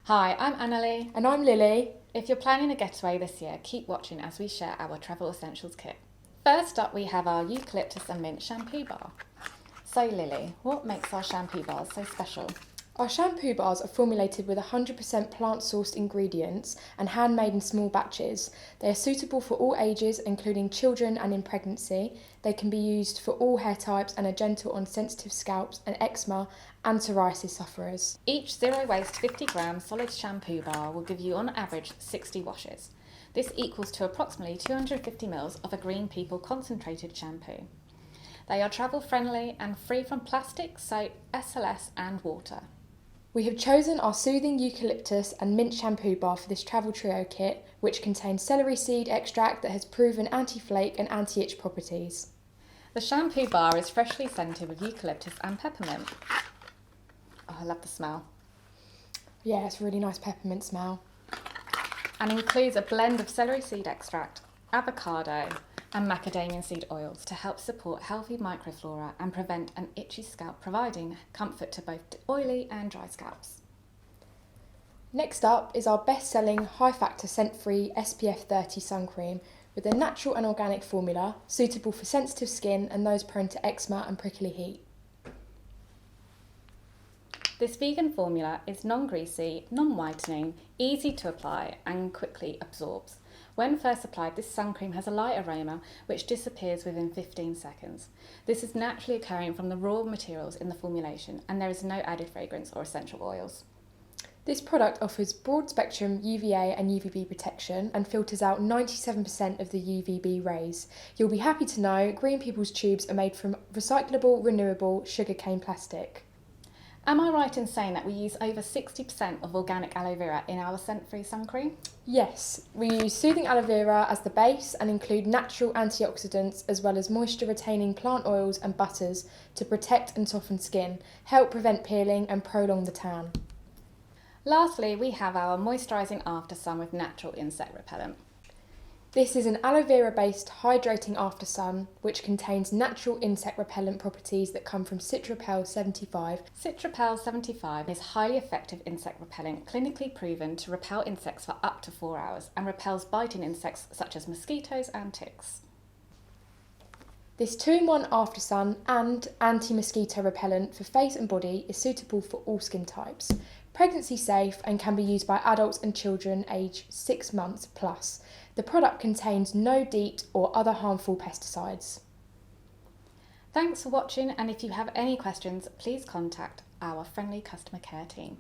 Hi, I'm Annalie. And I'm Lily. If you're planning a getaway this year, keep watching as we share our travel essentials kit. First up, we have our eucalyptus and mint shampoo bar. So Lily, what makes our shampoo bars so special? Our shampoo bars are formulated with 100% plant-sourced ingredients and handmade in small batches. They are suitable for all ages, including children and in pregnancy. They can be used for all hair types and are gentle on sensitive scalps and eczema and psoriasis sufferers. Each zero waste 50 gram solid shampoo bar will give you on average 60 washes. This equals to approximately 250 ml of a Green People concentrated shampoo. They are travel friendly and free from plastic, soap, SLS and water. We have chosen our soothing eucalyptus and mint shampoo bar for this travel trio kit, which contains celery seed extract that has proven anti-flake and anti-itch properties. The shampoo bar is freshly scented with eucalyptus and peppermint. Oh, I love the smell. Yeah, it's a really nice peppermint smell. And includes a blend of celery seed extract, avocado and macadamia seed oils to help support healthy microflora and prevent an itchy scalp, providing comfort to both oily and dry scalps. Next up is our best-selling high-factor scent-free SPF 30 sun cream with a natural and organic formula suitable for sensitive skin and those prone to eczema and prickly heat. This vegan formula is non-greasy, non-whitening, easy to apply and quickly absorbs. When first applied, this sun cream has a light aroma which disappears within 15 seconds. This is naturally occurring from the raw materials in the formulation and there is no added fragrance or essential oils. This product offers broad spectrum UVA and UVB protection and filters out 97% of the UVB rays. You'll be happy to know Green People's tubes are made from recyclable, renewable sugarcane plastic. Am I right in saying that we use over 60% of organic aloe vera in our scent-free sun cream? Yes, we use soothing aloe vera as the base and include natural antioxidants as well as moisture-retaining plant oils and butters to protect and soften skin, help prevent peeling and prolong the tan. Lastly, we have our moisturising after sun with natural insect repellent. This is an aloe vera based hydrating after sun which contains natural insect repellent properties that come from Citrapel 75. Citrapel 75 is highly effective insect repellent, clinically proven to repel insects for up to 4 hours and repels biting insects such as mosquitoes and ticks. This 2-in-1 after sun and anti-mosquito repellent for face and body is suitable for all skin types. Pregnancy safe and can be used by adults and children aged 6 months plus. The product contains no DEET or other harmful pesticides. Thanks for watching, and if you have any questions, please contact our friendly customer care team.